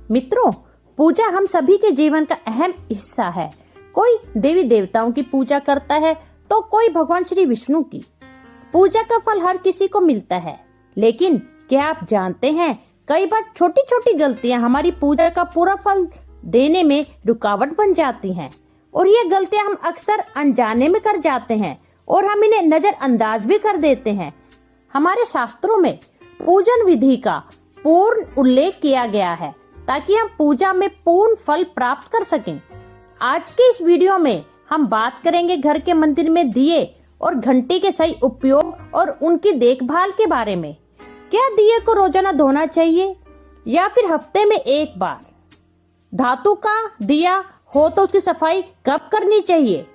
मित्रों, पूजा हम सभी के जीवन का अहम हिस्सा है। कोई देवी देवताओं की पूजा करता है तो कोई भगवान श्री विष्णु की। पूजा का फल हर किसी को मिलता है, लेकिन क्या आप जानते हैं कई बार छोटी छोटी गलतियां हमारी पूजा का पूरा फल देने में रुकावट बन जाती हैं। और ये गलतियां हम अक्सर अनजाने में कर जाते हैं और हम इन्हें नजरअंदाज भी कर देते हैं। हमारे शास्त्रों में पूजन विधि का पूर्ण उल्लेख किया गया है ताकि हम पूजा में पूर्ण फल प्राप्त कर सकें। आज के इस वीडियो में हम बात करेंगे घर के मंदिर में दिए और घंटी के सही उपयोग और उनकी देखभाल के बारे में। क्या दिए को रोजाना धोना चाहिए या फिर हफ्ते में एक बार? धातु का दिया हो तो उसकी सफाई कब करनी चाहिए?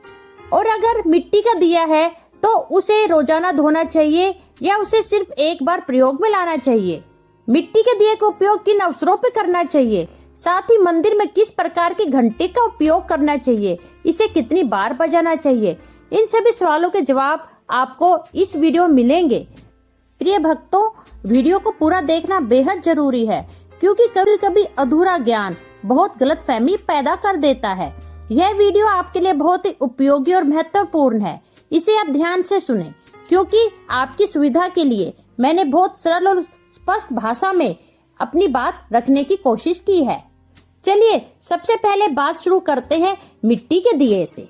और अगर मिट्टी का दिया है तो उसे रोजाना धोना चाहिए या उसे सिर्फ एक बार प्रयोग में लाना चाहिए? मिट्टी के दिए का उपयोग किन अवसरों पे करना चाहिए? साथ ही मंदिर में किस प्रकार की घंटी का उपयोग करना चाहिए? इसे कितनी बार बजाना चाहिए? इन सभी सवालों के जवाब आपको इस वीडियो में मिलेंगे। प्रिय भक्तों, वीडियो को पूरा देखना बेहद जरूरी है, क्योंकि कभी कभी अधूरा ज्ञान बहुत गलतफहमी पैदा कर देता है। यह वीडियो आपके लिए बहुत ही उपयोगी और महत्वपूर्ण है। इसे आप ध्यान से सुनें, क्योंकि आपकी सुविधा के लिए मैंने बहुत सरल और स्पष्ट भाषा में अपनी बात रखने की कोशिश की है। चलिए सबसे पहले बात शुरू करते हैं मिट्टी के दिए से।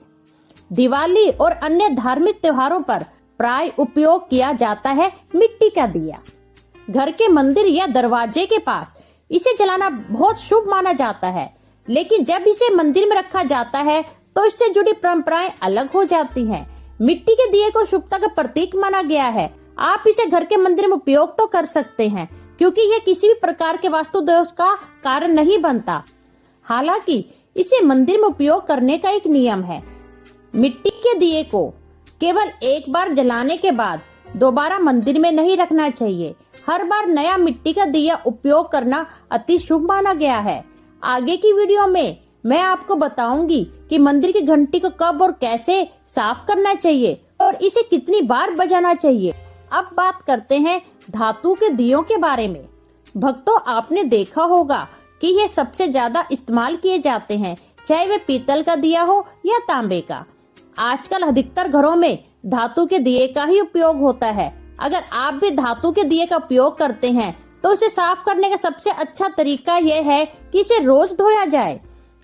दिवाली और अन्य धार्मिक त्योहारों पर प्राय उपयोग किया जाता है मिट्टी का दिया। घर के मंदिर या दरवाजे के पास इसे जलाना बहुत शुभ माना जाता है, लेकिन जब इसे मंदिर में रखा जाता है तो इससे जुड़ी परंपराएं अलग हो जाती हैं। मिट्टी के दिए को शुभता का प्रतीक माना गया है। आप इसे घर के मंदिर में उपयोग तो कर सकते हैं, क्योंकि यह किसी भी प्रकार के वास्तु दोष का कारण नहीं बनता। हालांकि इसे मंदिर में उपयोग करने का एक नियम है। मिट्टी के दिए को केवल एक बार जलाने के बाद दोबारा मंदिर में नहीं रखना चाहिए। हर बार नया मिट्टी का दिया उपयोग करना अति शुभ माना गया है। आगे की वीडियो में मैं आपको बताऊंगी कि मंदिर की घंटी को कब और कैसे साफ करना चाहिए और इसे कितनी बार बजाना चाहिए। अब बात करते हैं धातु के दियों के बारे में। भक्तों, आपने देखा होगा कि ये सबसे ज्यादा इस्तेमाल किए जाते हैं, चाहे वे पीतल का दिया हो या तांबे का। आजकल अधिकतर घरों में धातु के दिए का ही उपयोग होता है। अगर आप भी धातु के दिए का उपयोग करते हैं तो इसे साफ करने का सबसे अच्छा तरीका यह है कि इसे रोज धोया जाए।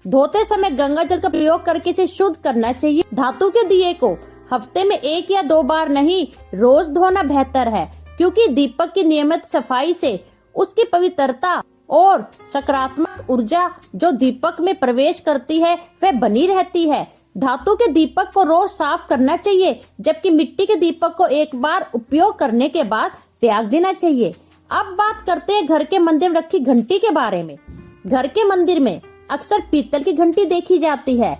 धोते समय गंगा जल का प्रयोग करके इसे शुद्ध करना चाहिए। धातु के दिए को हफ्ते में 1 या 2 बार नहीं, रोज धोना बेहतर है, क्योंकि दीपक की नियमित सफाई से उसकी पवित्रता और सकारात्मक ऊर्जा जो दीपक में प्रवेश करती है वह बनी रहती है। धातु के दीपक को रोज साफ करना चाहिए, जबकि मिट्टी के दीपक को एक बार उपयोग करने के बाद त्याग देना चाहिए। अब बात करते हैं घर के मंदिर में रखी घंटी के बारे में। घर के मंदिर में अक्सर पीतल की घंटी देखी जाती है।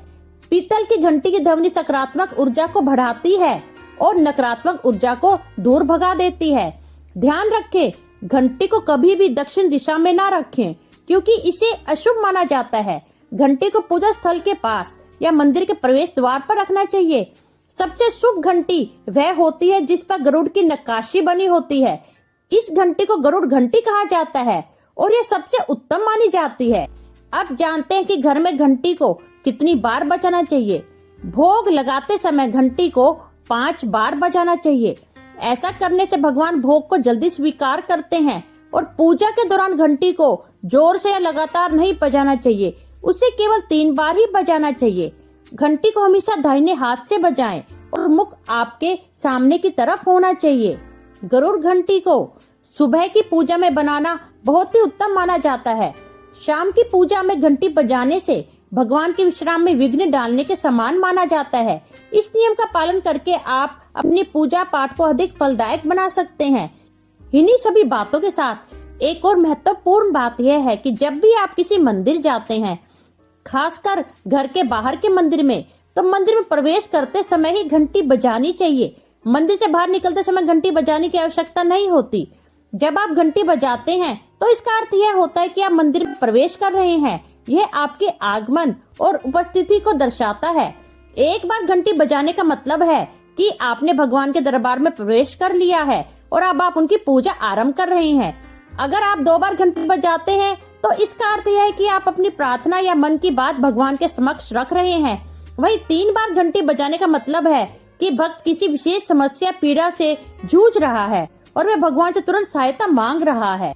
पीतल की घंटी की ध्वनि सकारात्मक ऊर्जा को बढ़ाती है और नकारात्मक ऊर्जा को दूर भगा देती है। ध्यान रखें, घंटी को कभी भी दक्षिण दिशा में ना रखें, क्योंकि इसे अशुभ माना जाता है। घंटी को पूजा स्थल के पास या मंदिर के प्रवेश द्वार पर रखना चाहिए। सबसे शुभ घंटी वह होती है जिस पर गरुड़ की नक्काशी बनी होती है। इस घंटी को गरुड़ घंटी कहा जाता है और यह सबसे उत्तम मानी जाती है। अब जानते हैं कि घर में घंटी को कितनी बार बजाना चाहिए। भोग लगाते समय घंटी को 5 बार बजाना चाहिए। ऐसा करने से भगवान भोग को जल्दी स्वीकार करते हैं। और पूजा के दौरान घंटी को जोर से या लगातार नहीं बजाना चाहिए, उसे केवल 3 बार ही बजाना चाहिए। घंटी को हमेशा दाहिने हाथ से बजाएं और मुख आपके सामने की तरफ होना चाहिए। गरुड़ घंटी को सुबह की पूजा में बनाना बहुत ही उत्तम माना जाता है। शाम की पूजा में घंटी बजाने से भगवान के विश्राम में विघ्न डालने के समान माना जाता है। इस नियम का पालन करके आप अपनी पूजा पाठ को अधिक फलदायक बना सकते हैं। इन्हीं सभी बातों के साथ एक और महत्वपूर्ण बात यह है कि जब भी आप किसी मंदिर जाते हैं, खासकर घर के बाहर के मंदिर में, तो मंदिर में प्रवेश करते समय ही घंटी बजानी चाहिए। मंदिर से बाहर निकलते समय घंटी बजाने की आवश्यकता नहीं होती। जब आप घंटी बजाते हैं तो इसका अर्थ यह होता है कि आप मंदिर में प्रवेश कर रहे हैं। यह आपके आगमन और उपस्थिति को दर्शाता है। एक बार घंटी बजाने का मतलब है कि आपने भगवान के दरबार में प्रवेश कर लिया है और अब आप उनकी पूजा आरंभ कर रहे हैं। अगर आप 2 बार घंटी बजाते हैं तो इसका अर्थ यह है कि आप अपनी प्रार्थना या मन की बात भगवान के समक्ष रख रहे हैं। वही 3 बार घंटी बजाने का मतलब है कि भक्त किसी विशेष समस्या पीड़ा से जूझ रहा है और वह भगवान से तुरंत सहायता मांग रहा है।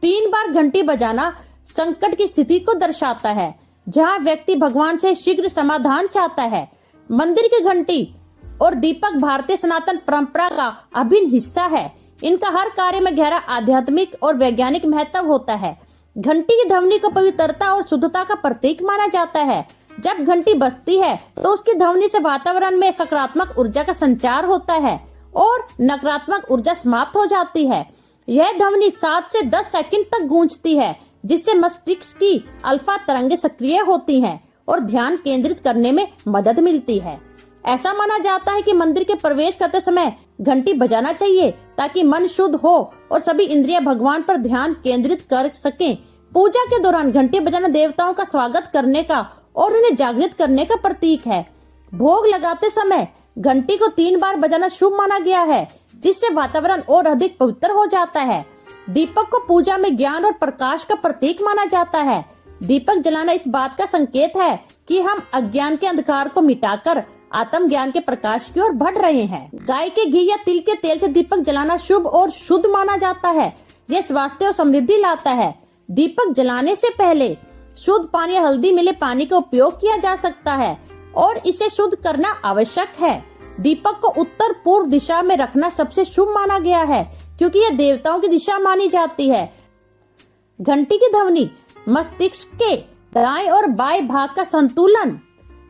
3 बार घंटी बजाना संकट की स्थिति को दर्शाता है, जहाँ व्यक्ति भगवान से शीघ्र समाधान चाहता है। मंदिर की घंटी और दीपक भारतीय सनातन परंपरा का अभिन्न हिस्सा है। इनका हर कार्य में गहरा आध्यात्मिक और वैज्ञानिक महत्व होता है। घंटी की ध्वनि को पवित्रता और शुद्धता का प्रतीक माना जाता है। जब घंटी बजती है तो उसकी ध्वनि से वातावरण में सकारात्मक ऊर्जा का संचार होता है और नकारात्मक ऊर्जा समाप्त हो जाती है। यह ध्वनि 7 से 10 सेकंड तक गूंजती है, जिससे मस्तिष्क की अल्फा तरंगें सक्रिय होती हैं और ध्यान केंद्रित करने में मदद मिलती है। ऐसा माना जाता है कि मंदिर के प्रवेश करते समय घंटी बजाना चाहिए ताकि मन शुद्ध हो और सभी इंद्रियां भगवान पर ध्यान केंद्रित कर सकें। पूजा के दौरान घंटी बजाना देवताओं का स्वागत करने का और उन्हें जागृत करने का प्रतीक है। भोग लगाते समय घंटी को 3 बार बजाना शुभ माना गया है, जिससे वातावरण और अधिक पवित्र हो जाता है। दीपक को पूजा में ज्ञान और प्रकाश का प्रतीक माना जाता है। दीपक जलाना इस बात का संकेत है कि हम अज्ञान के अंधकार को मिटाकर आत्म ज्ञान के प्रकाश की ओर बढ़ रहे हैं। गाय के घी या तिल के तेल से दीपक जलाना शुभ और शुद्ध माना जाता है। यह स्वास्थ्य और समृद्धि लाता है। दीपक जलाने से पहले शुद्ध पानी या हल्दी मिले पानी का उपयोग किया जा सकता है और इसे शुद्ध करना आवश्यक है। दीपक को उत्तर पूर्व दिशा में रखना सबसे शुभ माना गया है, क्योंकि यह देवताओं की दिशा मानी जाती है। घंटी की ध्वनि मस्तिष्क के दाएं और बाएं भाग का संतुलन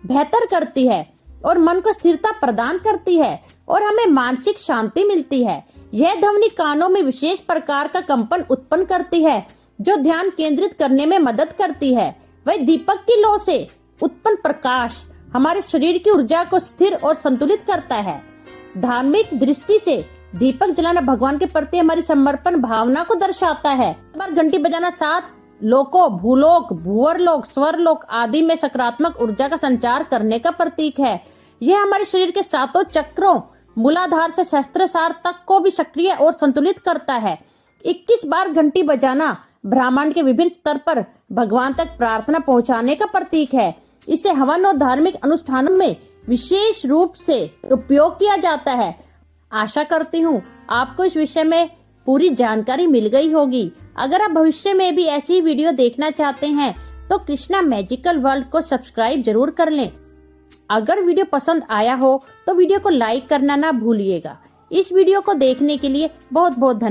बेहतर करती है और मन को स्थिरता प्रदान करती है और हमें मानसिक शांति मिलती है। यह ध्वनि कानों में विशेष प्रकार का कंपन उत्पन्न करती है, जो ध्यान केंद्रित करने में मदद करती है। वही दीपक की लौ से उत्पन्न प्रकाश हमारे शरीर की ऊर्जा को स्थिर और संतुलित करता है। धार्मिक दृष्टि से दीपक जलाना भगवान के प्रति हमारी समर्पण भावना को दर्शाता है। बार घंटी बजाना 7 लोकों, भूलोक, भूवरलोक, स्वरलोक आदि में सकारात्मक ऊर्जा का संचार करने का प्रतीक है। यह हमारे शरीर के 7 चक्रों, मूलाधार से सहस्त्रसार तक को भी सक्रिय और संतुलित करता है। 21 बार घंटी बजाना ब्रह्मांड के विभिन्न स्तर पर भगवान तक प्रार्थना पहुंचाने का प्रतीक है। इसे हवन और धार्मिक अनुष्ठानों में विशेष रूप से उपयोग किया जाता है। आशा करती हूँ आपको इस विषय में पूरी जानकारी मिल गई होगी। अगर आप भविष्य में भी ऐसी वीडियो देखना चाहते हैं तो कृष्णा मैजिकल वर्ल्ड को सब्सक्राइब जरूर कर लें। अगर वीडियो पसंद आया हो तो वीडियो को लाइक करना ना भूलिएगा। इस वीडियो को देखने के लिए बहुत बहुत धन्यवाद।